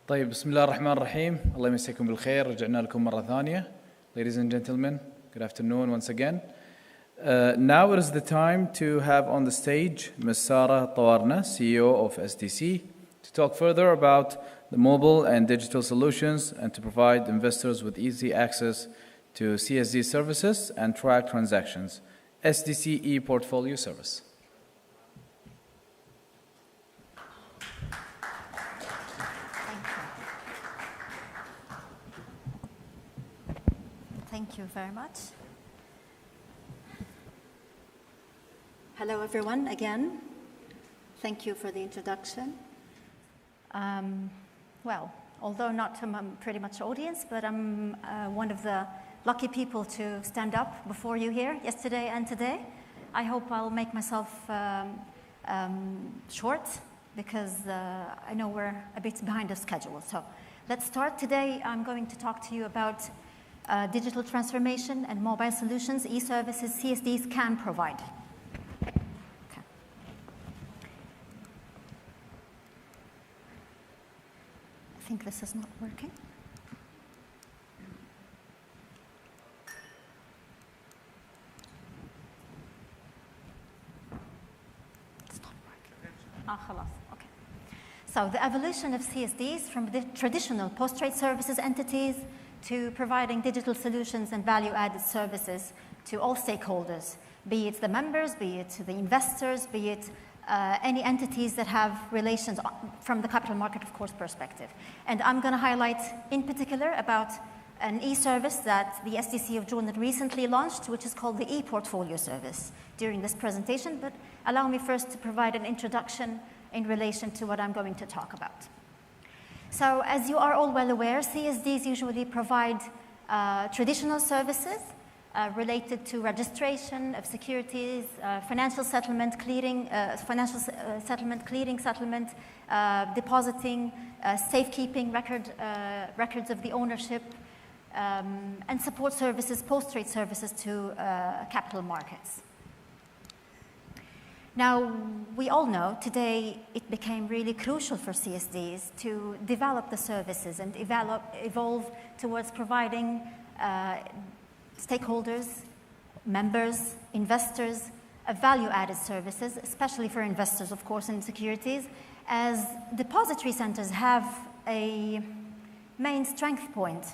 طيب بسم الله الرحمن الرحيم. الله يمسيكم بالخير. رجعنا لكم مرة ثانية. Ladies and gentlemen, good afternoon once again. Now it is the time to have on the stage Ms. Sara, Tarawneh, CEO of SDC, to talk further about the mobile and digital solutions and to provide investors with easy access to CSD services and track transactions. SDC e-portfolio service. Thank you very much. Hello, everyone, again. Thank you for the introduction. Well, although not from a pretty much audience, but I'm one of the lucky people to stand up before you here yesterday and today. I hope I'll make myself short because I know we're a bit behind the schedule. So let's start. Today, I'm going to talk to you about digital transformation and mobile solutions, e-services CSDs can provide. Okay. I think this is not working. It's not working. خلاص. Okay. So the evolution of CSDs from the traditional post-trade services entities to providing digital solutions and value-added services to all stakeholders, be it the members, be it the investors, be it any entities that have relations from the capital market, of course, perspective. And I'm going to highlight in particular about an e-service that the SDC of Jordan recently launched, which is called the e-portfolio service during this presentation. But allow me first to provide an introduction in relation to what I'm going to talk about. So as you are all well aware, CSDs usually provide traditional services related to registration of securities, financial settlement, clearing, settlement, depositing, safekeeping, records of the ownership, and support services, post-trade services to capital markets. Now, we all know today it became really crucial for CSDs to develop the services and evolve towards providing stakeholders, members, investors, value-added services, especially for investors, of course, in securities, as depository centers have a main strength point,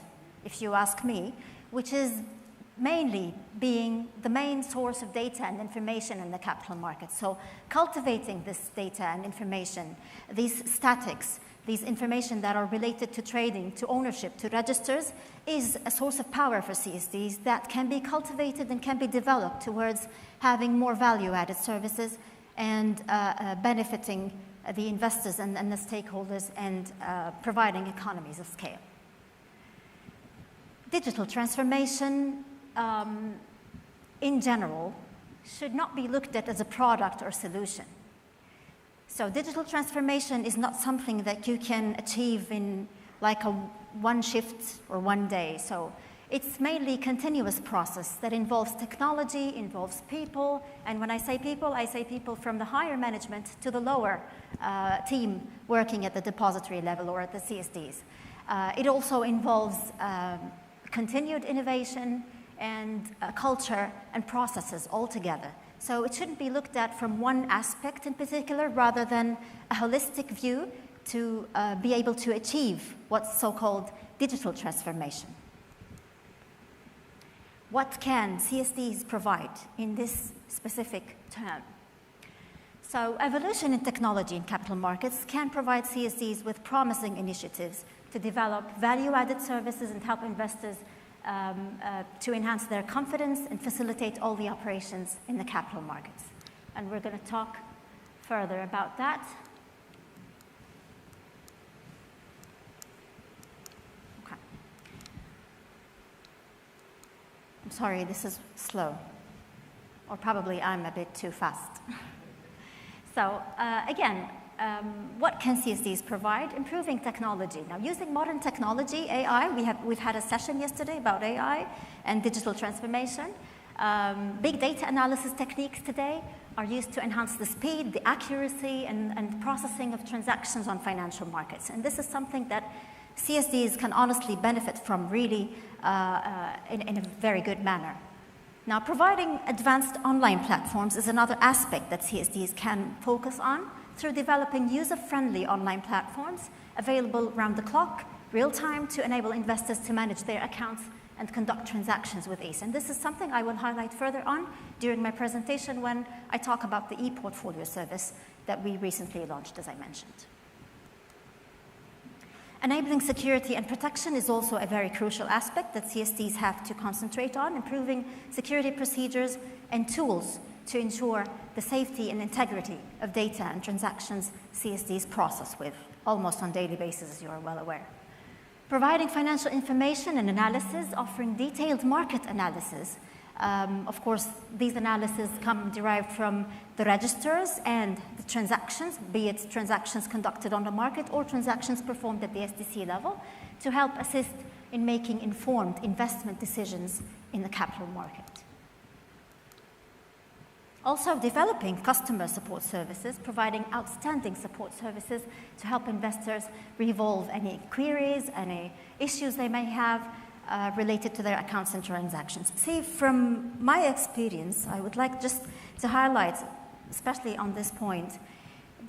if you ask me, which is mainly being the main source of data and information in the capital market. So cultivating this data and information, these statics, these information that are related to trading, to ownership, to registers, is a source of power for CSDs that can be cultivated and can be developed towards having more value-added services and benefiting the investors and the stakeholders and providing economies of scale. Digital transformation in general, should not be looked at as a product or solution. So digital transformation is not something that you can achieve in like a one shift or one day. So it's mainly a continuous process that involves technology, involves people, and when I say people from the higher management to the lower team working at the depository level or at the CSDs. It also involves continued innovation and culture and processes altogether. So it shouldn't be looked at from one aspect in particular rather than a holistic view to be able to achieve what's so-called digital transformation. What can CSDs provide in this specific term? So evolution in technology in capital markets can provide CSDs with promising initiatives to develop value-added services and help investors to enhance their confidence and facilitate all the operations in the capital markets. And we're going to talk further about that. Okay. I'm sorry, this is slow. Or probably I'm a bit too fast. So again, what can CSDs provide? Improving technology. Now, using modern technology, AI, we've had a session yesterday about AI and digital transformation. Big data analysis techniques today, are used to enhance the speed, the accuracy, and processing of transactions on financial markets. And this is something that CSDs can honestly benefit from really in a very good manner. Now, providing advanced online platforms is another aspect that CSDs can focus on through developing user-friendly online platforms available round the clock, real-time, to enable investors to manage their accounts and conduct transactions with ease. And this is something I will highlight further on during my presentation when I talk about the e-portfolio service that we recently launched, as I mentioned. Enabling security and protection is also a very crucial aspect that CSDs have to concentrate on, improving security procedures and tools to ensure the safety and integrity of data and transactions CSDs process with almost on a daily basis, as you are well aware. Providing financial information and analysis, offering detailed market analysis. Of course, these analyses come derived from the registers and the transactions, be it transactions conducted on the market or transactions performed at the SDC level, to help assist in making informed investment decisions in the capital market. Also developing customer support services, providing outstanding support services to help investors resolve any queries, any issues they may have related to their accounts and transactions. See, from my experience, I would like just to highlight, especially on this point,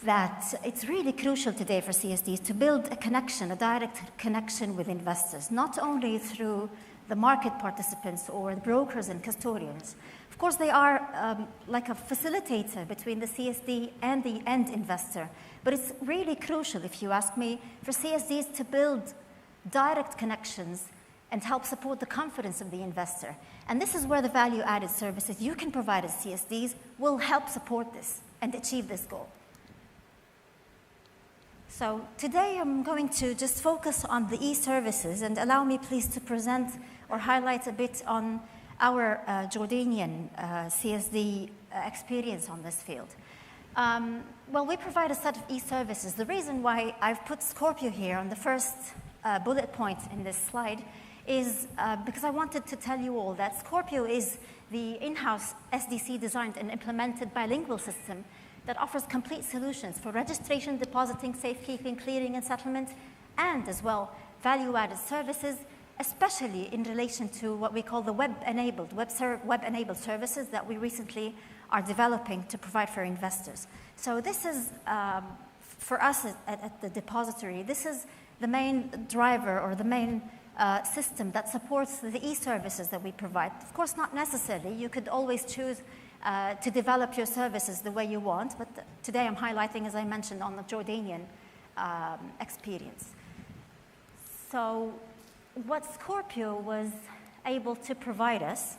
that it's really crucial today for CSDs to build a connection, a direct connection with investors, not only through the market participants or the brokers and custodians. Of course, they are like a facilitator between the CSD and the end investor. But it's really crucial, if you ask me, for CSDs to build direct connections and help support the confidence of the investor. And this is where the value-added services you can provide as CSDs will help support this and achieve this goal. So today I'm going to just focus on the e-services, and allow me please to present or highlight a bit on our Jordanian CSD experience on this field. Well, we provide a set of e-services. The reason why I've put Scorpio here on the first bullet point in this slide is because I wanted to tell you all that Scorpio is the in-house SDC designed and implemented bilingual system that offers complete solutions for registration, depositing, safekeeping, clearing, and settlement, and as well value-added services, especially in relation to what we call the web-enabled services that we recently are developing to provide for investors. So this is, for us at the depository, this is the main driver or the main system that supports the e-services that we provide. Of course, not necessarily. You could always choose to develop your services the way you want, but today I'm highlighting, as I mentioned, on the Jordanian experience. So what Scorpio was able to provide us,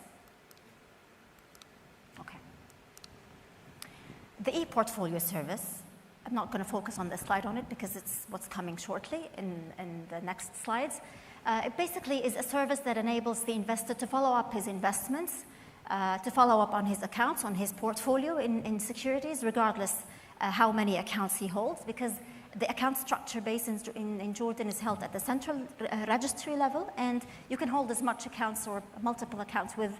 the e-portfolio service, I'm not going to focus on this slide on it because it's what's coming shortly in the next slides. It basically is a service that enables the investor to follow up his investments, to follow up on his accounts, on his portfolio in securities, regardless how many accounts he holds, because the account structure base in Jordan is held at the central registry level, and you can hold as much accounts or multiple accounts with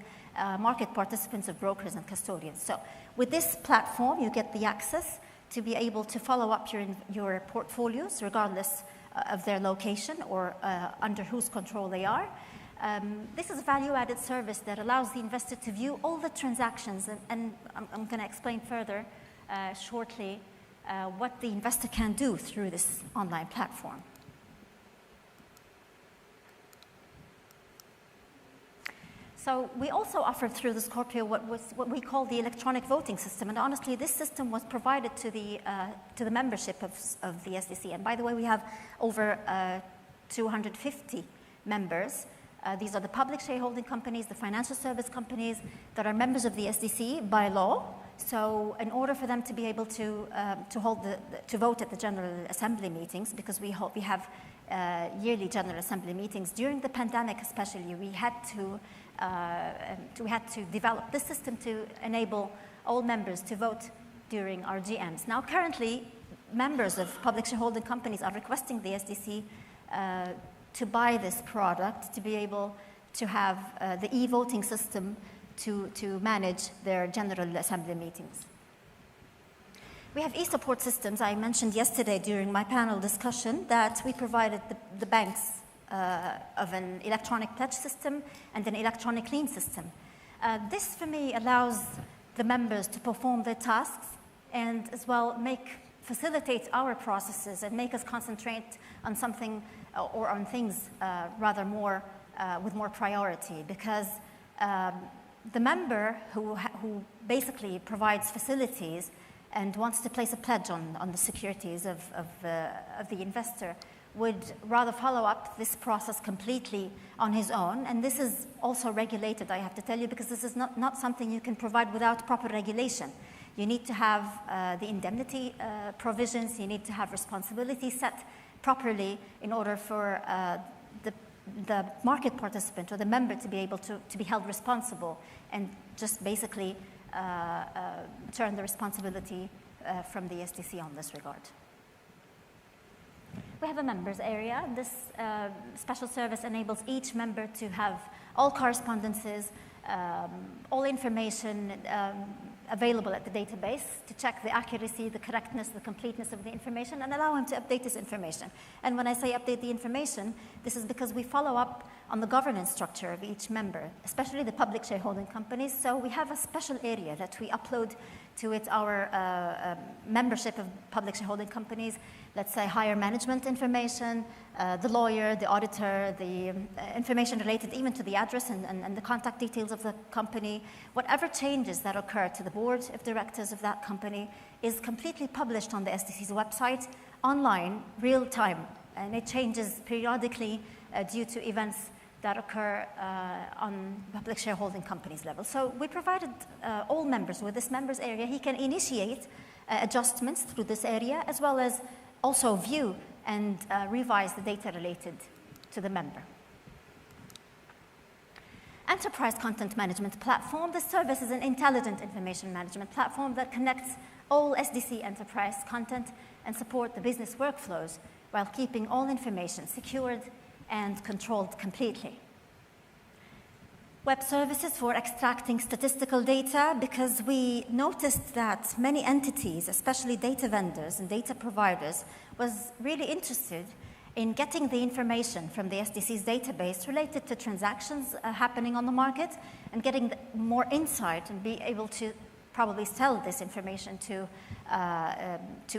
market participants of brokers and custodians. So with this platform, you get the access to be able to follow up your portfolios, regardless of their location or under whose control they are. This is a value-added service that allows the investor to view all the transactions, and I'm going to explain further shortly what the investor can do through this online platform. So we also offer through the Scorpio what we call the electronic voting system, and honestly, this system was provided to the membership of the SDC. And by the way, we have over 250 members. These are the public shareholding companies, the financial service companies that are members of the SDC by law. So in order for them to be able to vote at the General Assembly meetings, because we have yearly General Assembly meetings, during the pandemic especially, we had to develop this system to enable all members to vote during our GMs. Now currently, members of public shareholding companies are requesting the SDC to buy this product to be able to have the e-voting system to manage their General Assembly meetings. We have e-support systems. I mentioned yesterday during my panel discussion that we provided the banks of an electronic pledge system and an electronic lien system. This, for me, allows the members to perform their tasks and as well facilitate our processes and make us concentrate on something or on things rather more with more priority, because the member who basically provides facilities and wants to place a pledge on the securities of the investor would rather follow up this process completely on his own. And this is also regulated, I have to tell you, because this is not something you can provide without proper regulation. You need to have the indemnity provisions, you need to have responsibility set properly in order for the market participant or the member to be able to be held responsible and just basically turn the responsibility from the SDC on this regard. We have a members area. This special service enables each member to have all correspondences, all information available at the database to check the accuracy, the correctness, the completeness of the information, and allow him to update this information. And when I say update the information, this is because we follow up on the governance structure of each member, especially the public shareholding companies. So we have a special area that we upload to it our membership of public shareholding companies, let's say higher management information, the lawyer, the auditor, the information related even to the address and the contact details of the company. Whatever changes that occur to the board of directors of that company is completely published on the SDC's website, online, real time, and it changes periodically due to events that occur on public shareholding companies level. So we provided all members with this members area. He can initiate adjustments through this area, as well as also view and revise the data related to the member. Enterprise Content Management Platform. This service is an intelligent information management platform that connects all SDC enterprise content and support the business workflows while keeping all information secured and controlled completely. Web services for extracting statistical data, because we noticed that many entities, especially data vendors and data providers, was really interested in getting the information from the SDC's database related to transactions happening on the market and getting more insight and be able to probably sell this information to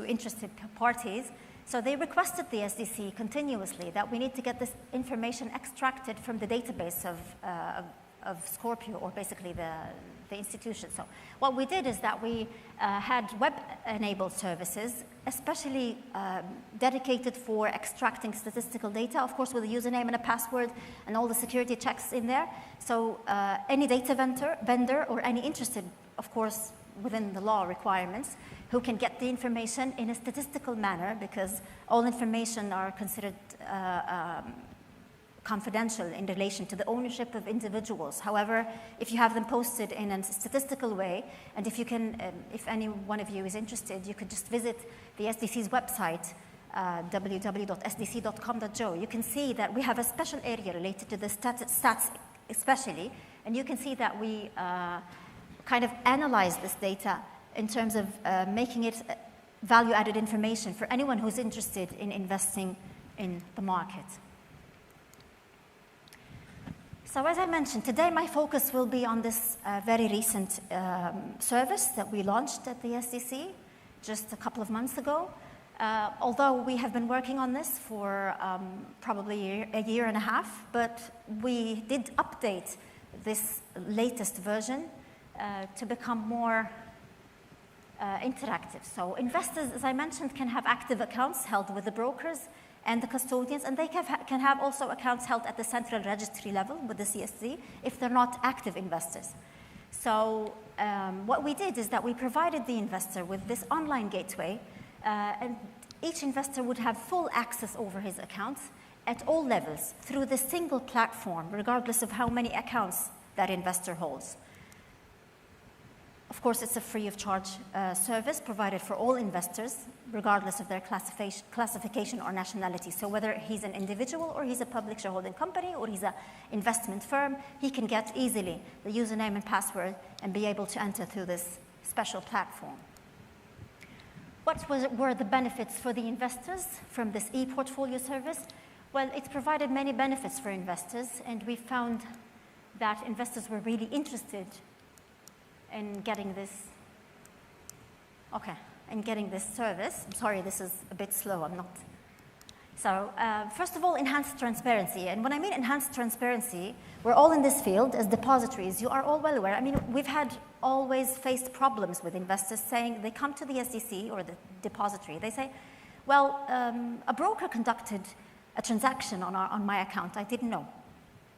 interested parties. So they requested the SDC continuously that we need to get this information extracted from the database of Scorpio, or basically the institution. So what we did is that we had web-enabled services, especially dedicated for extracting statistical data, of course with a username and a password and all the security checks in there. So any data vendor or any interested, of course, within the law requirements, who can get the information in a statistical manner, because all information are considered confidential in relation to the ownership of individuals. However, if you have them posted in a statistical way, and if you can, if any one of you is interested, you could just visit the SDC's website, www.sdc.com.jo. You can see that we have a special area related to the stats especially, and you can see that we kind of analyze this data in terms of making it value-added information for anyone who's interested in investing in the market. So as I mentioned, today my focus will be on this very recent service that we launched at the SDC just a couple of months ago. Although we have been working on this for probably a year and a half, but we did update this latest version to become more interactive. So investors, as I mentioned, can have active accounts held with the brokers and the custodians, and they can have also accounts held at the central registry level with the CSC if they're not active investors. So what we did is that we provided the investor with this online gateway, and each investor would have full access over his accounts at all levels through this single platform, regardless of how many accounts that investor holds. Of course, it's a free of charge service provided for all investors, regardless of their classification or nationality. So whether he's an individual or he's a public shareholding company or he's an investment firm, he can get easily the username and password and be able to enter through this special platform. were the benefits for the investors from this e-portfolio service? Well, it provided many benefits for investors, and we found that investors were really interested in getting this, service. I'm sorry, this is a bit slow, I'm not. So, first of all, enhanced transparency. And when I mean enhanced transparency, we're all in this field as depositories. You are all well aware. I mean, we've always faced problems with investors saying, they come to the SDC or the depository, they say, well, a broker conducted a transaction on my account. I didn't know.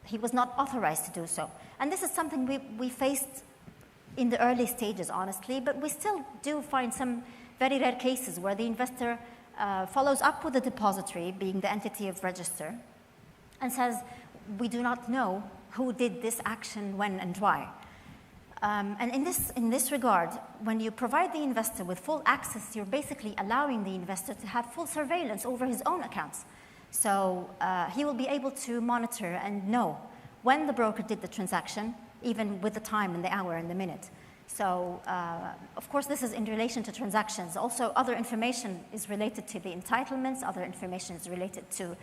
He was not authorized to do so. And this is something we faced in the early stages, honestly, but we still do find some very rare cases where the investor follows up with the depository, being the entity of register, and says, we do not know who did this action, when, and why. And in this regard, when you provide the investor with full access, you're basically allowing the investor to have full surveillance over his own accounts. So he will be able to monitor and know when the broker did the transaction, even with the time and the hour and the minute. So, of course, this is in relation to transactions. Also, other information is related to the entitlements. Other information is related to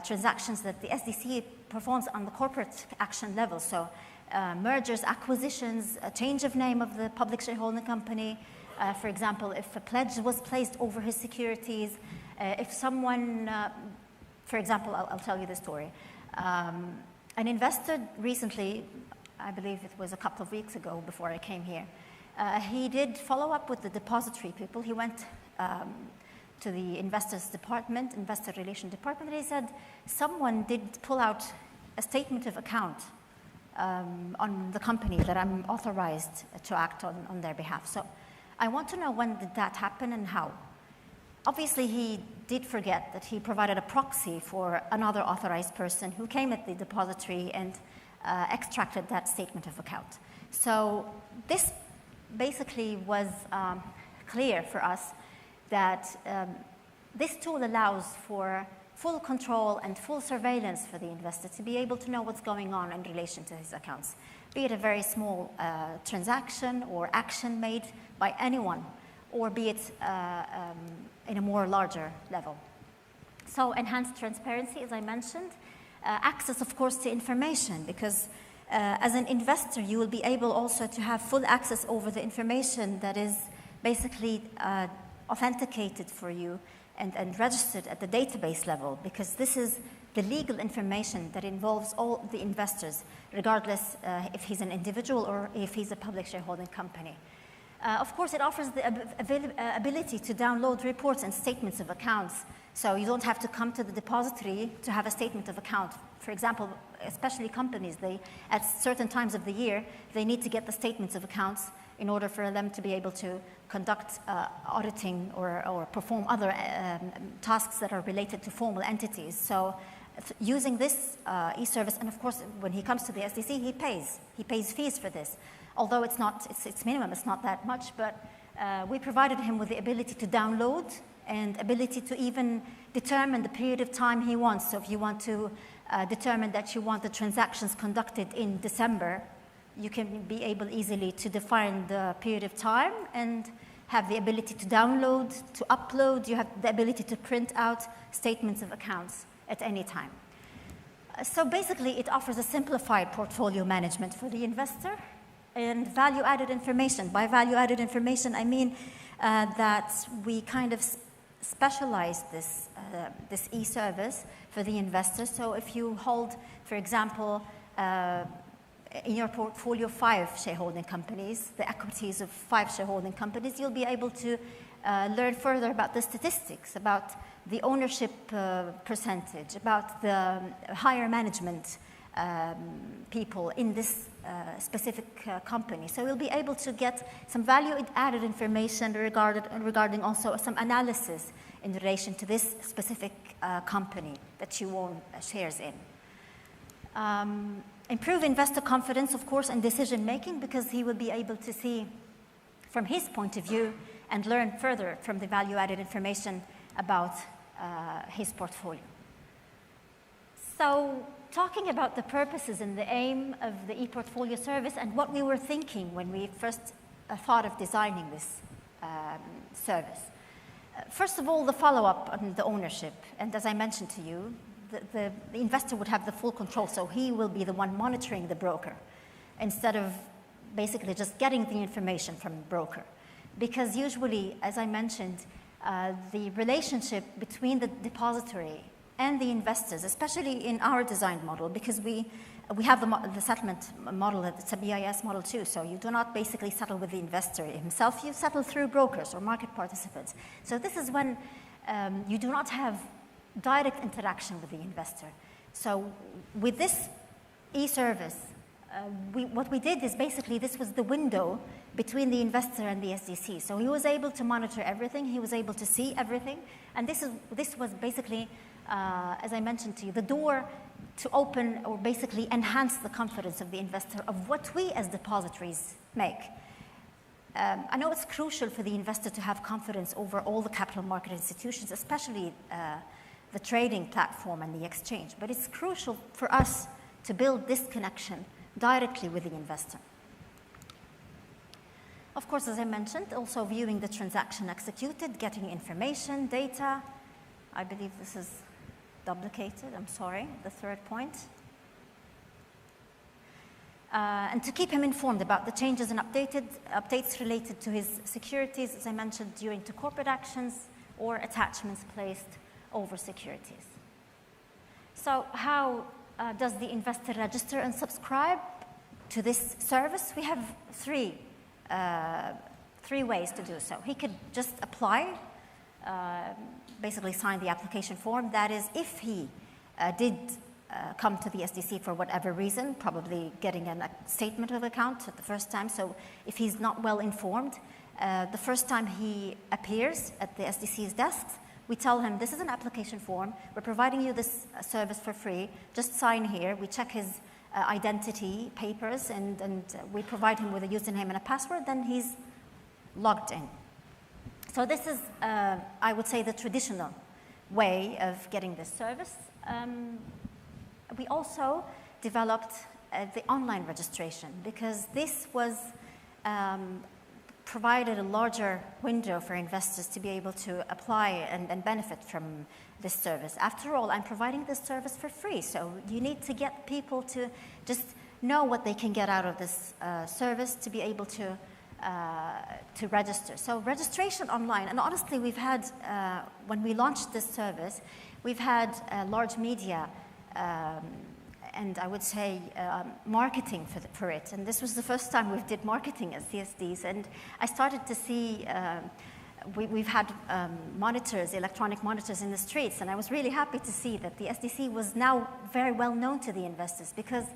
transactions that the SDC performs on the corporate action level. So, mergers, acquisitions, a change of name of the public shareholding company. For example, if a pledge was placed over his securities, if someone, for example, I'll tell you the story. An investor recently, I believe it was a couple of weeks ago before I came here, he did follow up with the depository people. He went to the investors department, investor relation department, and he said someone did pull out a statement of account on the company that I'm authorized to act on their behalf. So I want to know, when did that happen and how? Obviously, he did forget that he provided a proxy for another authorized person who came at the depository and extracted that statement of account. So this basically was clear for us that this tool allows for full control and full surveillance for the investor to be able to know what's going on in relation to his accounts, be it a very small transaction or action made by anyone, or be it in a more larger level. So enhanced transparency, as I mentioned, access, of course, to information, because as an investor, you will be able also to have full access over the information that is basically authenticated for you and registered at the database level, because this is the legal information that involves all the investors, regardless if he's an individual or if he's a public shareholding company. Of course, it offers the ability to download reports and statements of accounts. So you don't have to come to the depository to have a statement of account. For example, especially companies, at certain times of the year, they need to get the statements of accounts in order for them to be able to conduct auditing or perform other tasks that are related to formal entities. So using this e-service, and of course, when he comes to the SDC, he pays fees for this. Although it's minimum, it's not that much, but we provided him with the ability to download and ability to even determine the period of time he wants. So if you want to determine that you want the transactions conducted in December, you can be able easily to define the period of time and have the ability to download, to upload. You have the ability to print out statements of accounts at any time. So basically, it offers a simplified portfolio management for the investor and value-added information. By value-added information, I mean that we kind of specialize this e-service for the investor. So if you hold, for example, in your portfolio 5 shareholding companies, the equities of 5 shareholding companies, you'll be able to learn further about the statistics, about the ownership percentage, about the higher management people in this specific company. So we'll be able to get some value-added information regarding also some analysis in relation to this specific company that you own shares in. Improve investor confidence, of course, and decision-making, because he will be able to see from his point of view and learn further from the value-added information about his portfolio. So, talking about the purposes and the aim of the e-portfolio service and what we were thinking when we first thought of designing this service. First of all, the follow-up on the ownership. And as I mentioned to you, the investor would have the full control, so he will be the one monitoring the broker instead of basically just getting the information from the broker. Because usually, as I mentioned, the relationship between the depository and the investors, especially in our design model, because we have the settlement model, it's a BIS model too, so you do not basically settle with the investor himself, you settle through brokers or market participants. So this is when you do not have direct interaction with the investor. So with this e-service, what we did is basically this was the window between the investor and the SDC. So he was able to monitor everything, he was able to see everything, and this was basically, as I mentioned to you, the door to open or basically enhance the confidence of the investor of what we as depositories make. I know it's crucial for the investor to have confidence over all the capital market institutions, especially the trading platform and the exchange, but it's crucial for us to build this connection directly with the investor. Of course, as I mentioned, also viewing the transaction executed, getting information, data. I believe this is duplicated, I'm sorry, the third point. And to keep him informed about the changes and updates related to his securities, as I mentioned, during to corporate actions or attachments placed over securities. So how does the investor register and subscribe to this service? We have three ways to do so. He could just apply, basically sign the application form. That is, if he did come to the SDC for whatever reason, probably getting a statement of account at the first time. So if he's not well informed, the first time he appears at the SDC's desks, we tell him, this is an application form. We're providing you this service for free. Just sign here. We check his identity papers, and we provide him with a username and a password. Then he's logged in. So this is, I would say, the traditional way of getting this service. We also developed the online registration, because this was provided a larger window for investors to be able to apply and benefit from this service. After all, I'm providing this service for free, so you need to get people to just know what they can get out of this service to be able to register. So registration online, and honestly, we've had, when we launched this service, we've had large media and I would say marketing for it. And this was the first time we did marketing as CSDs. And I started to see, we've had monitors, electronic monitors in the streets. And I was really happy to see that the SDC was now very well known to the investors, because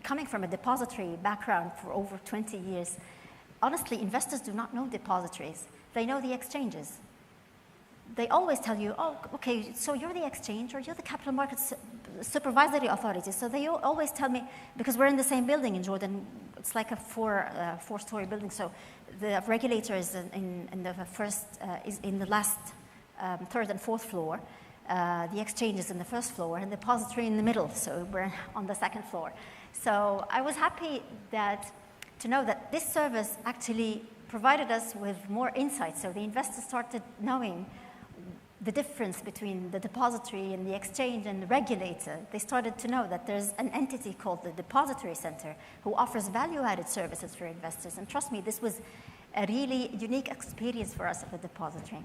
coming from a depository background for over 20 years, honestly, investors do not know depositories. They know the exchanges. They always tell you, oh, okay, so you're the exchange or you're the capital markets supervisory authority. So they always tell me, because we're in the same building in Jordan, it's like a four-story building. So the regulator is in the first, is in the last third and fourth floor. The exchange is in the first floor and the depository in the middle. So we're on the second floor. So I was happy to know that this service actually provided us with more insight. So the investors started knowing the difference between the depository and the exchange and the regulator. They started to know that there's an entity called the Depository Center who offers value-added services for investors. And trust me, this was a really unique experience for us at the depository.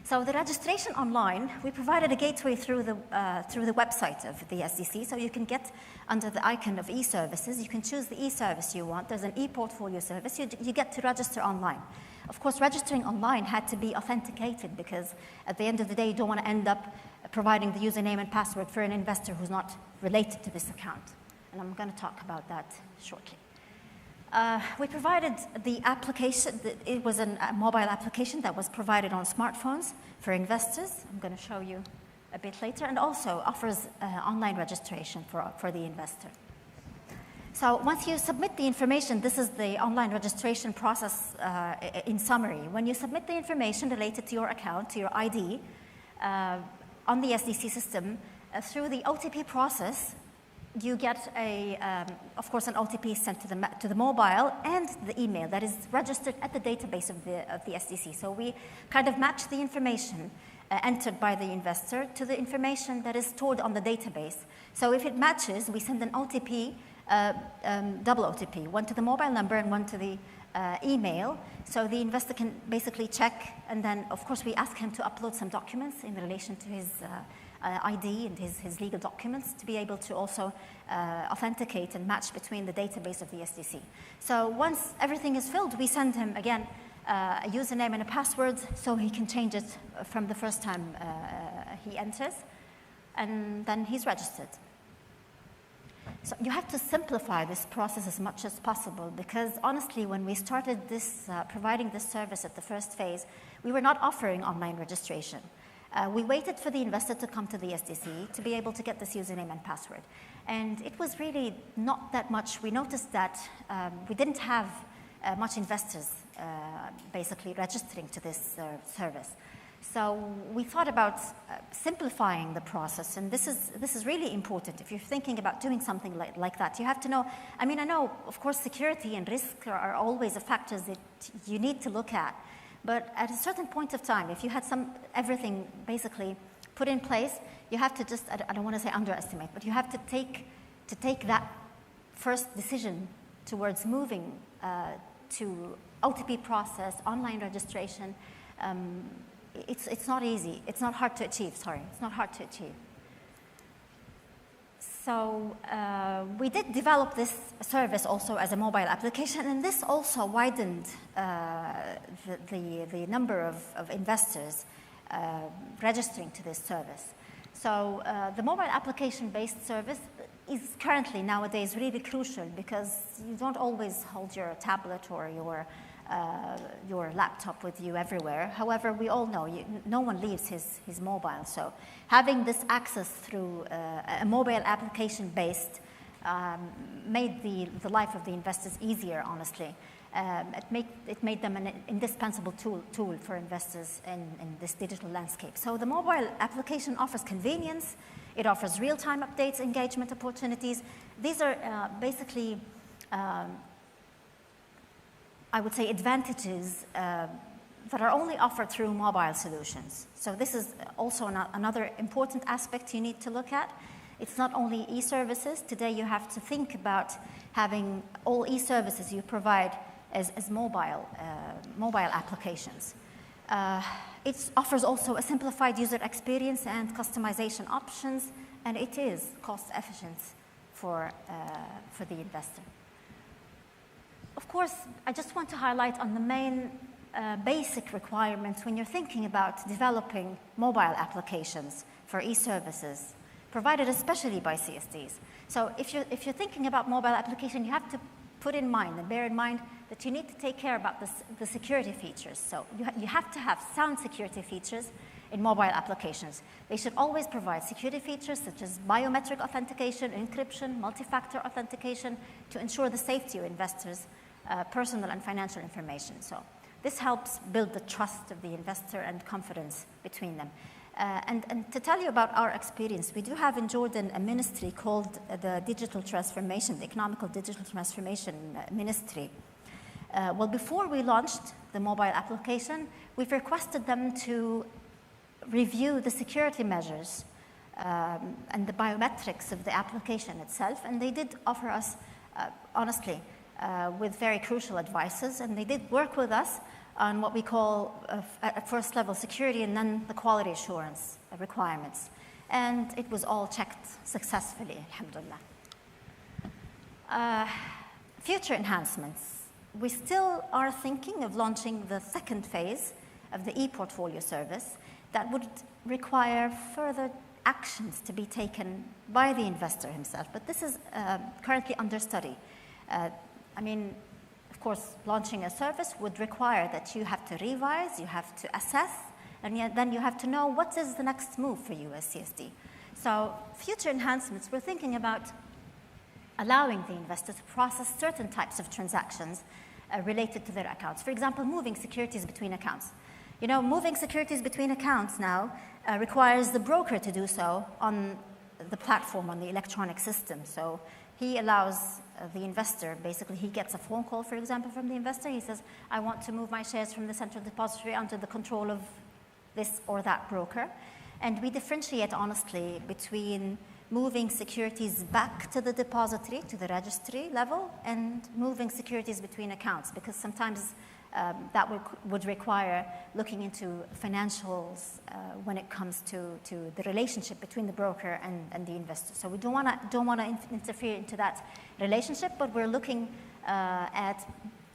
So the registration online, we provided a gateway through the website of the SDC. So you can get under the icon of e-services. You can choose the e-service you want. There's an e-portfolio service. You get to register online. Of course, registering online had to be authenticated, because at the end of the day, you don't want to end up providing the username and password for an investor who's not related to this account. And I'm going to talk about that shortly. We provided the application. It was a mobile application that was provided on smartphones for investors. I'm going to show you a bit later, and also offers online registration for the investor. So once you submit the information, this is the online registration process in summary. When you submit the information related to your account, to your ID, on the SDC system, through the OTP process, you get of course, an OTP sent to the mobile and the email that is registered at the database of the SDC. So we kind of match the information entered by the investor to the information that is stored on the database. So if it matches, we send an OTP, double OTP, one to the mobile number and one to the email. So the investor can basically check, and then of course we ask him to upload some documents in relation to his ID and his legal documents to be able to also authenticate and match between the database of the SDC. So once everything is filled, we send him again a username and a password so he can change it from the first time he enters, and then he's registered. So you have to simplify this process as much as possible, because honestly, when we started this, providing this service at the first phase, we were not offering online registration. We waited for the investor to come to the SDC to be able to get this username and password. And it was really not that much. We noticed that we didn't have much investors basically registering to this service. So we thought about simplifying the process, and this is really important. If you're thinking about doing something like that, you have to know, I mean, I know, of course, security and risk are always a factors that you need to look at. But at a certain point of time, if you had everything basically put in place, you have to just, I don't want to say underestimate, but you have to take that first decision towards moving to OTP process, online registration. It's not easy. It's not hard to achieve, sorry. It's not hard to achieve. So we did develop this service also as a mobile application, and this also widened the number of investors registering to this service. So the mobile application-based service is currently nowadays really crucial, because you don't always hold your tablet or your laptop with you everywhere. However, we all know no one leaves his mobile. So having this access through a mobile application-based made the life of the investors easier, honestly. It made them an indispensable tool for investors in this digital landscape. So the mobile application offers convenience. It offers real-time updates, engagement opportunities. These are basically I would say advantages that are only offered through mobile solutions. So this is also another important aspect you need to look at. It's not only e-services. Today you have to think about having all e-services you provide as mobile applications. It offers also a simplified user experience and customization options, and it is cost efficient for the investor. Of course, I just want to highlight on the main basic requirements when you're thinking about developing mobile applications for e-services, provided especially by CSDs. So if you're thinking about mobile application, you have to put in mind and bear in mind that you need to take care about the security features. So you have to have sound security features in mobile applications. They should always provide security features such as biometric authentication, encryption, multi-factor authentication to ensure the safety of investors' personal and financial information. So this helps build the trust of the investor and confidence between them. And to tell you about our experience, we do have in Jordan a ministry called the Digital Transformation, the Economical Digital Transformation Ministry. Well, before we launched the mobile application, we've requested them to review the security measures and the biometrics of the application itself, and they did offer us, honestly, with very crucial advices, and they did work with us on what we call at first level security and then the quality assurance requirements. And it was all checked successfully, alhamdulillah. Future enhancements. We still are thinking of launching the second phase of the e-portfolio service that would require further actions to be taken by the investor himself, but this is currently under study. I mean, of course, launching a service would require that you have to revise, you have to assess, and then you have to know what is the next move for you as CSD. So future enhancements, we're thinking about allowing the investor to process certain types of transactions related to their accounts. For example, moving securities between accounts. You know, moving securities between accounts now requires the broker to do so on the platform, on the electronic system. So he allows the investor, basically he gets a phone call, for example, from the investor. He says, I want to move my shares from the central depository under the control of this or that broker. And we differentiate honestly between moving securities back to the depository, to the registry level, and moving securities between accounts, because sometimes that would require looking into financials when it comes to the relationship between the broker and the investor. So we don't want to interfere into that relationship, but we're looking at,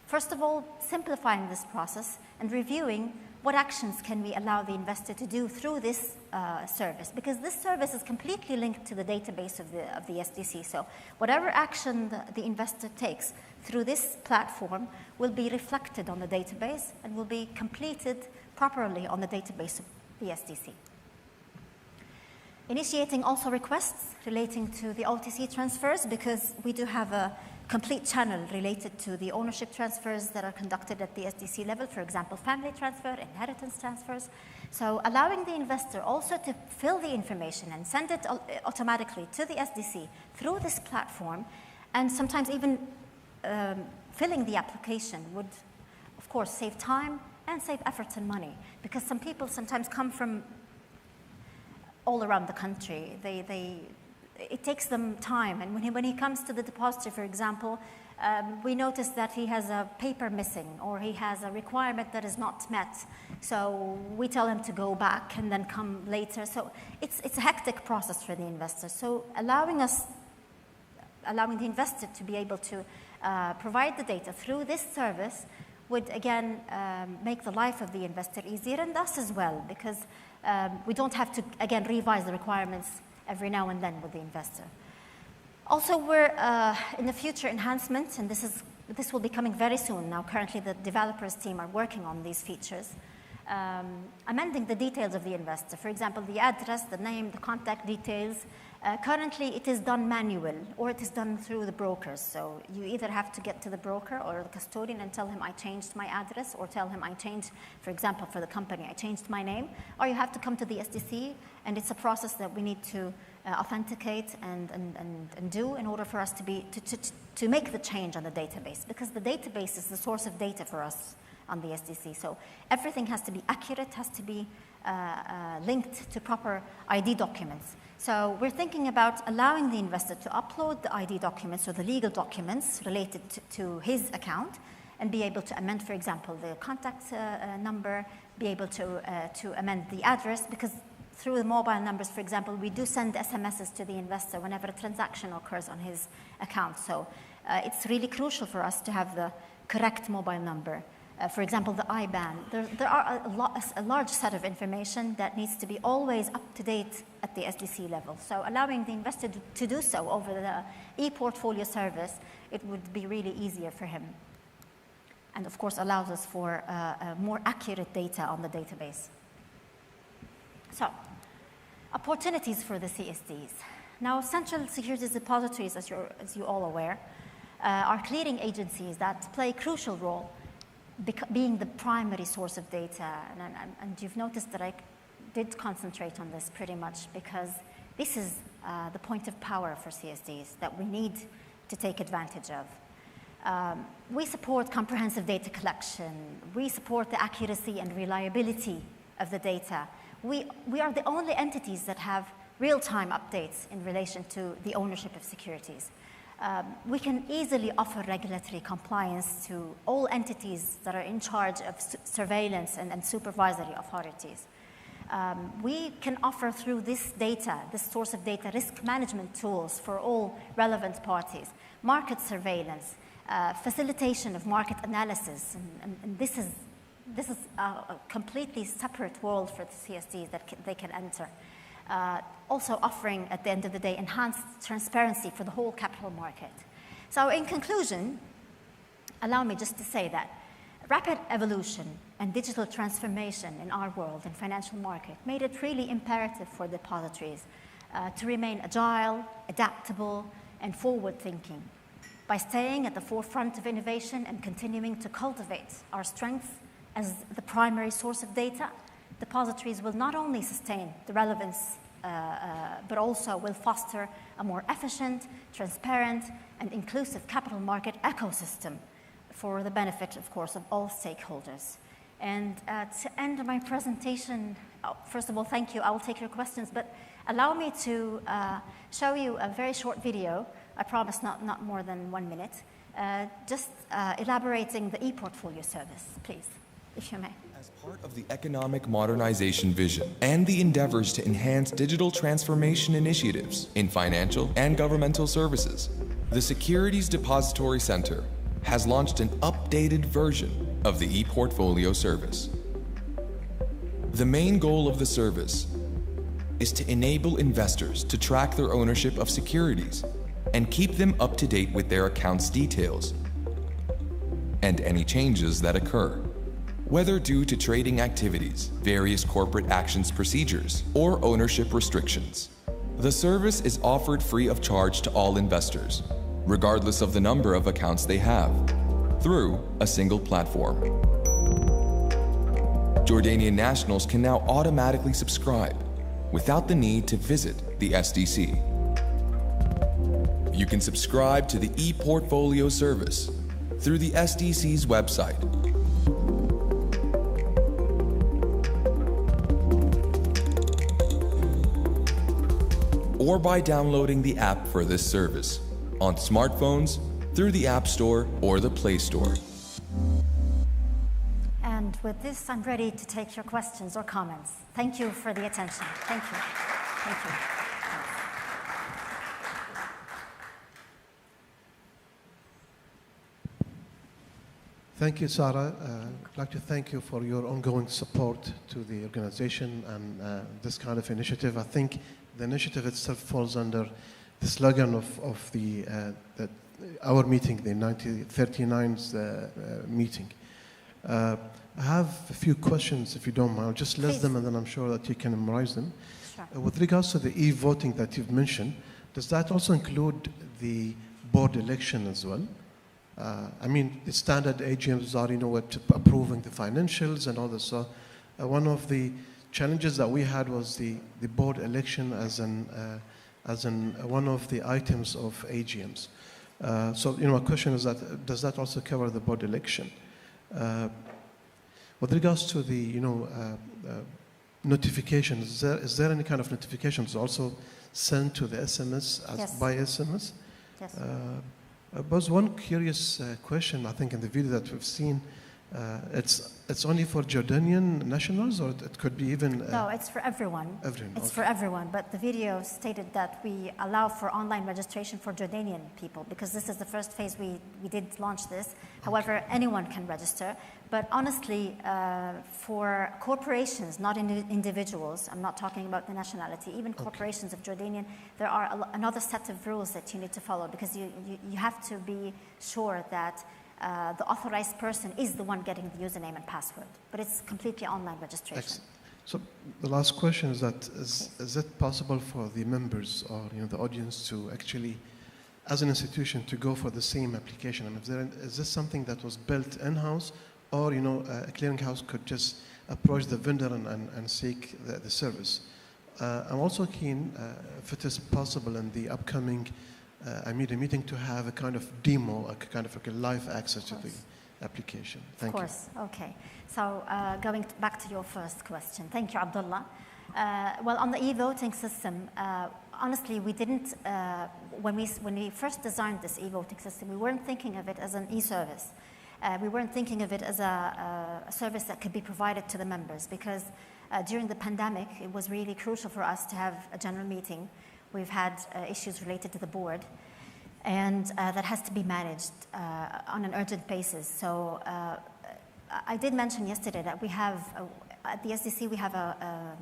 first of all, simplifying this process and reviewing what actions can we allow the investor to do through this service, because this service is completely linked to the database of the SDC. So whatever action the investor takes through this platform will be reflected on the database and will be completed properly on the database of the SDC. Initiating also requests relating to the OTC transfers, because we do have a complete channel related to the ownership transfers that are conducted at the SDC level, for example, family transfer, inheritance transfers. So allowing the investor also to fill the information and send it automatically to the SDC through this platform, and sometimes even filling the application would, of course, save time and save efforts and money, because some people sometimes come from all around the country. It takes them time, and when he comes to the depository, for example, we notice that he has a paper missing or he has a requirement that is not met. So we tell him to go back and then come later. So it's a hectic process for the investor. So allowing the investor to be able to provide the data through this service would again make the life of the investor easier, and us as well, because we don't have to again revise the requirements every now and then with the investor. Also, we're in the future enhancements, and this will be coming very soon. Now, currently the developers team are working on these features, amending the details of the investor. For example, the address, the name, the contact details. Currently, it is done manual, or it is done through the brokers. So you either have to get to the broker or the custodian and tell him I changed my address, or tell him I changed, for example, for the company, I changed my name, or you have to come to the SDC, and it's a process that we need to authenticate and do in order for us to make the change on the database, because the database is the source of data for us on the SDC. So everything has to be accurate, has to be linked to proper ID documents. So we're thinking about allowing the investor to upload the ID documents or the legal documents related to his account, and be able to amend, for example, the contact number, be able to amend the address, because through the mobile numbers, for example, we do send SMSs to the investor whenever a transaction occurs on his account. So it's really crucial for us to have the correct mobile number. For example, the IBAN. There are a large set of information that needs to be always up to date at the SDC level. So allowing the investor to do so over the e-portfolio service, it would be really easier for him. And of course, allows us for more accurate data on the database. So, opportunities for the CSDs. Now, central securities depositories, as you're all aware, are clearing agencies that play a crucial role, being the primary source of data. And you've noticed that I did concentrate on this pretty much, because this is the point of power for CSDs that we need to take advantage of. We support comprehensive data collection. We support the accuracy and reliability of the data. We are the only entities that have real-time updates in relation to the ownership of securities. We can easily offer regulatory compliance to all entities that are in charge of surveillance and supervisory authorities. We can offer through this data, this source of data, risk management tools for all relevant parties, market surveillance, facilitation of market analysis, and this is a completely separate world for the CSDs that they can enter. Also offering, at the end of the day, enhanced transparency for the whole capital market. So in conclusion, allow me just to say that rapid evolution and digital transformation in our world and financial market made it really imperative for depositories to remain agile, adaptable, and forward-thinking. By staying at the forefront of innovation and continuing to cultivate our strengths as the primary source of data, depositories will not only sustain the relevance but also will foster a more efficient, transparent, and inclusive capital market ecosystem for the benefit, of course, of all stakeholders. And to end my presentation, first of all, thank you. I will take your questions, but allow me to show you a very short video. I promise not more than 1 minute, just elaborating the e-portfolio service, please, if you may. As part of the economic modernization vision and the endeavors to enhance digital transformation initiatives in financial and governmental services, the Securities Depository Center has launched an updated version of the e-portfolio service. The main goal of the service is to enable investors to track their ownership of securities and keep them up to date with their accounts details and any changes that occur, whether due to trading activities, various corporate actions procedures, or ownership restrictions. The service is offered free of charge to all investors, regardless of the number of accounts they have, through a single platform. Jordanian nationals can now automatically subscribe without the need to visit the SDC. You can subscribe to the e-portfolio service through the SDC's website, or by downloading the app for this service on smartphones through the App Store or the Play Store. And with this, I'm ready to take your questions or comments. Thank you for the attention. Thank you. Thank you. Thank you, Sara. I'd like to thank you for your ongoing support to the organization and this kind of initiative. I think the initiative itself falls under the slogan of our meeting, the 1939's meeting. I have a few questions, if you don't mind. I'll just list them, and then I'm sure that you can memorize them. Sure. With regards to the e-voting that you've mentioned, does that also include the board election as well? I mean, the standard AGMs are, approving the financials and all this. So one of the challenges that we had was the board election as one of the items of AGMs. So, my question is that, does that also cover the board election? With regards to the, notifications, is there any kind of notifications also sent to the SMS Yes. by SMS? Yes. Was one curious question, I think, in the video that we've seen. It's only for Jordanian nationals, or it could be even... No, it's for everyone. Everyone, It's okay. for everyone, but the video stated that we allow for online registration for Jordanian people, because this is the first phase we did launch this. However, anyone can register. But honestly, for corporations, not individuals, I'm not talking about the nationality, even corporations of Jordanian, there are another set of rules that you need to follow, because you have to be sure that the authorized person is the one getting the username and password, but it's completely online registration. Excellent. So the last question is that, is it possible for the members or the audience to actually, as an institution, to go for the same application? I mean, is this something that was built in-house, or a clearinghouse could just approach the vendor and seek the service? I'm also keen, if it is possible in the upcoming meeting, to have a kind of demo, a kind of like a live access to the application. Thank you. Of course, okay. So going back to your first question. Thank you, Abdullah. Well, on the e-voting system, honestly, we didn't, when we first designed this e-voting system, we weren't thinking of it as an e-service. We weren't thinking of it as a service that could be provided to the members, because during the pandemic, it was really crucial for us to have a general meeting. We've had issues related to the board, and that has to be managed on an urgent basis. So I did mention yesterday that we have, at the SDC, we have a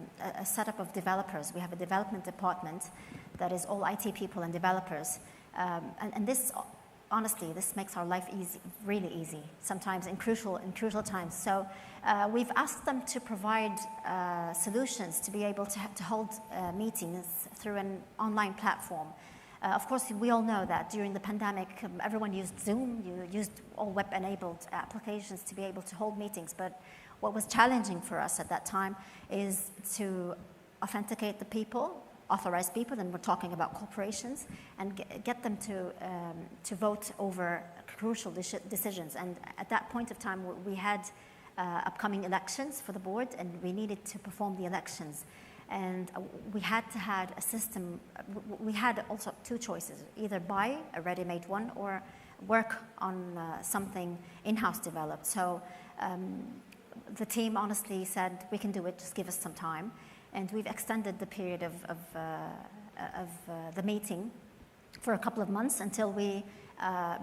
setup of developers. We have a development department that is all IT people and developers. And this, honestly, this makes our life easy, really easy, sometimes in crucial times. So we've asked them to provide solutions to be able to hold meetings through an online platform. Of course, we all know that during the pandemic, everyone used Zoom, you used all web-enabled applications to be able to hold meetings. But what was challenging for us at that time is to authenticate the people authorized people, and we're talking about corporations, and get them to vote over crucial decisions. And at that point of time, we had upcoming elections for the board, and we needed to perform the elections. And we had to have a system. We had also two choices: either buy a ready-made one or work on something in-house developed. So the team honestly said, we can do it, just give us some time. And we've extended the period of the meeting for a couple of months until we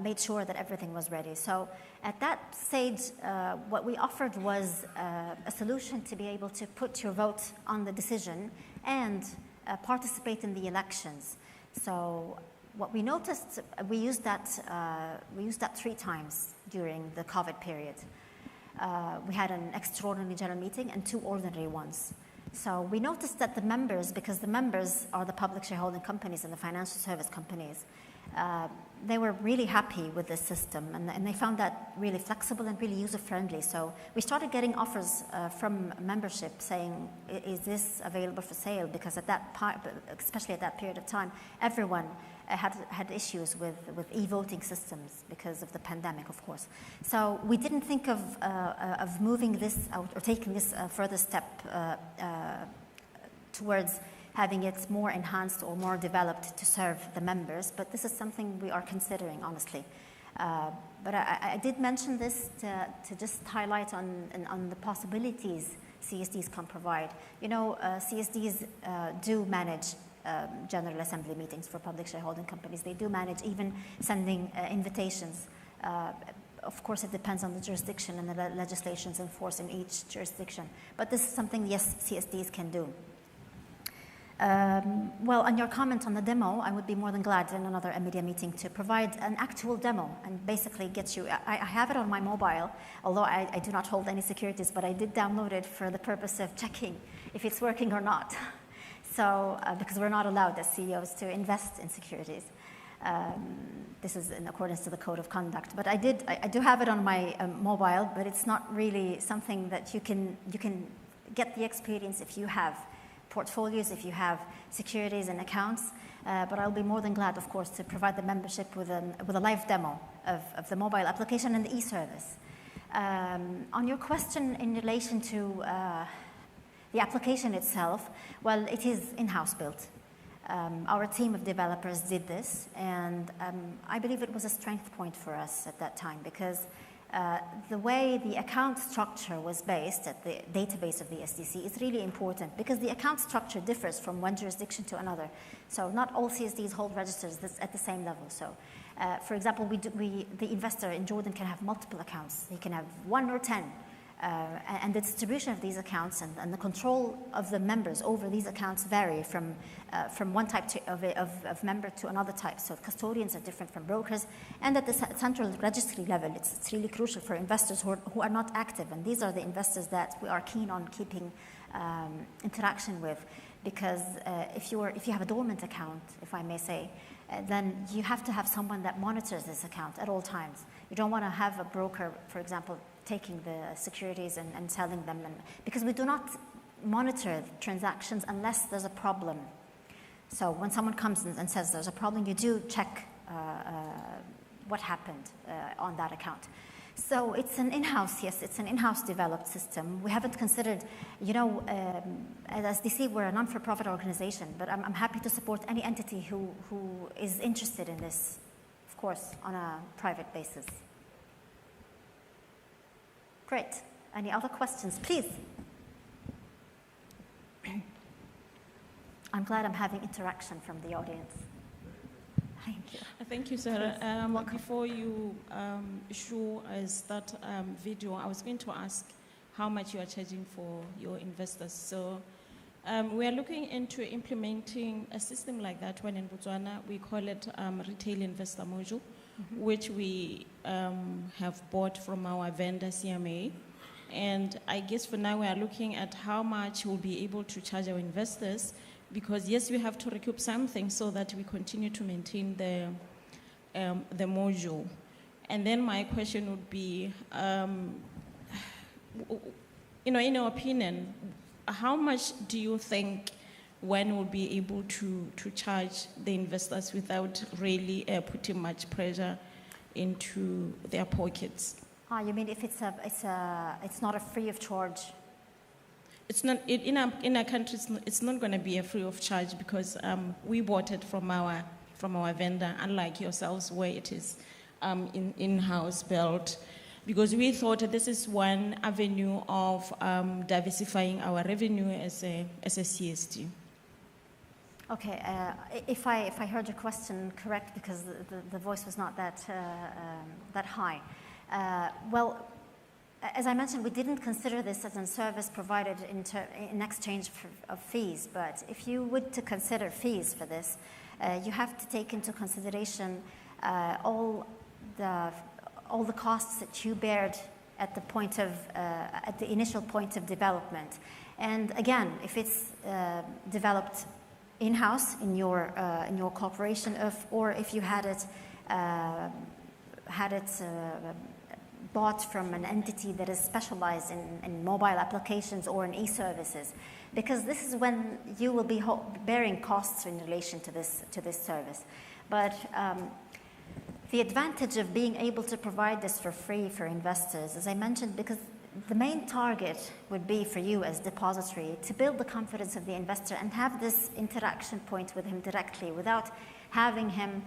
made sure that everything was ready. So at that stage, what we offered was a solution to be able to put your vote on the decision and participate in the elections. So what we noticed, we used that 3 times during the COVID period. We had an extraordinary general meeting and 2 ordinary ones. So we noticed that the members, because the members are the public shareholding companies and the financial service companies, they were really happy with this system, and they found that really flexible and really user-friendly. So we started getting offers from membership saying, is this available for sale? Because at that part, especially at that period of time, everyone had issues with e-voting systems because of the pandemic, of course. So we didn't think of moving this out or taking this further step towards having it more enhanced or more developed to serve the members, but this is something we are considering, honestly. But I did mention this to just highlight on the possibilities CSDs can provide. You know, CSDs do manage General Assembly meetings for public shareholding companies. They do manage even sending invitations. Of course, it depends on the jurisdiction and the legislations in force in each jurisdiction. But this is something, yes, CSDs can do. Well, on your comment on the demo, I would be more than glad in another media meeting to provide an actual demo and basically get you, I have it on my mobile, although I do not hold any securities, but I did download it for the purpose of checking if it's working or not. So, because we're not allowed as CEOs to invest in securities. This is in accordance to the code of conduct. But I do have it on my mobile, but it's not really something that you can get the experience if you have portfolios, if you have securities and accounts. But I'll be more than glad, of course, to provide the membership with a live demo of the mobile application and the e-service. On your question in relation to the application itself, well, it is in-house built. Our team of developers did this, and I believe it was a strength point for us at that time because the way the account structure was based at the database of the SDC is really important because the account structure differs from one jurisdiction to another. So not all CSDs hold registers at the same level. So for example, the investor in Jordan can have multiple accounts. He can have 1 or 10. And the distribution of these accounts and the control of the members over these accounts vary from one type of member to another type. So custodians are different from brokers. And at the central registry level, it's really crucial for investors who are not active. And these are the investors that we are keen on keeping interaction with. Because if you have a dormant account, if I may say, then you have to have someone that monitors this account at all times. You don't want to have a broker, for example, taking the securities and selling them, because we do not monitor transactions unless there's a problem. So when someone comes and says there's a problem, you do check what happened on that account. So it's an in-house, yes, it's an in-house developed system. We haven't considered, you know, as SDC, we're a non-for-profit organization, but I'm happy to support any entity who is interested in this, of course, on a private basis. Great. Any other questions, please? I'm glad I'm having interaction from the audience. Thank you. Thank you, Sara. Before you show us that video, I was going to ask how much you are charging for your investors. So we are looking into implementing a system like that when in Botswana. We call it Retail Investor Module, which we have bought from our vendor, CMA. And I guess for now we are looking at how much we'll be able to charge our investors, because yes, we have to recoup something so that we continue to maintain the module. And then my question would be, you know, in your opinion, how much do you think when we'll be able to charge the investors without really putting much pressure into their pockets. You mean if it's not a free of charge? It's not in our country. It's not going to be a free of charge because we bought it from our vendor, unlike yourselves, where it is in-house built. Because we thought that this is one avenue of diversifying our revenue as a CSD. Okay, if I heard your question correct, because the voice was not that high. Well, as I mentioned, we didn't consider this as a service provided in exchange of fees, but if you would to consider fees for this, you have to take into consideration all the costs that you bared at the initial point of development. And again, if it's developed in-house in your corporation, or if you had it bought from an entity that is specialized in mobile applications or in e-services, because this is when you will be bearing costs in relation to this service. But the advantage of being able to provide this for free for investors, as I mentioned, because the main target would be for you as depository to build the confidence of the investor and have this interaction point with him directly without having him,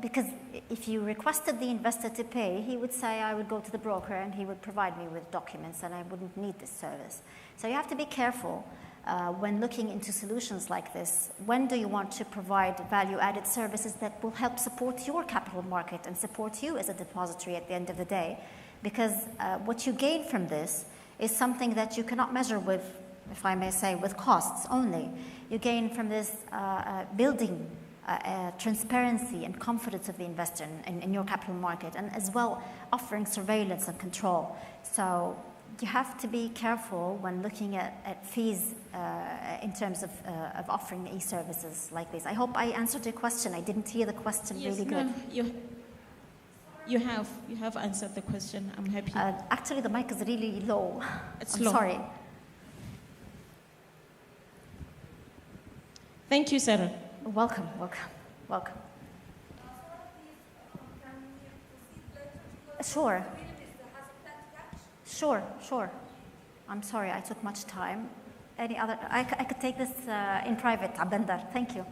because if you requested the investor to pay, he would say, I would go to the broker and he would provide me with documents and I wouldn't need this service. So you have to be careful when looking into solutions like this. When do you want to provide value-added services that will help support your capital market and support you as a depository at the end of the day? Because what you gain from this is something that you cannot measure with, if I may say, with costs only. You gain from this building transparency and confidence of the investor in your capital market, and as well offering surveillance and control. So you have to be careful when looking at fees in terms of offering e-services like this. I hope I answered your question. I didn't hear the question really good. You have answered the question. I'm happy. Actually, the mic is really low. It's I'm low. sorry. Thank you, Sara. Welcome. Sure. I'm sorry, I took much time. Any other? I could take this in private, Abdendar. Thank you.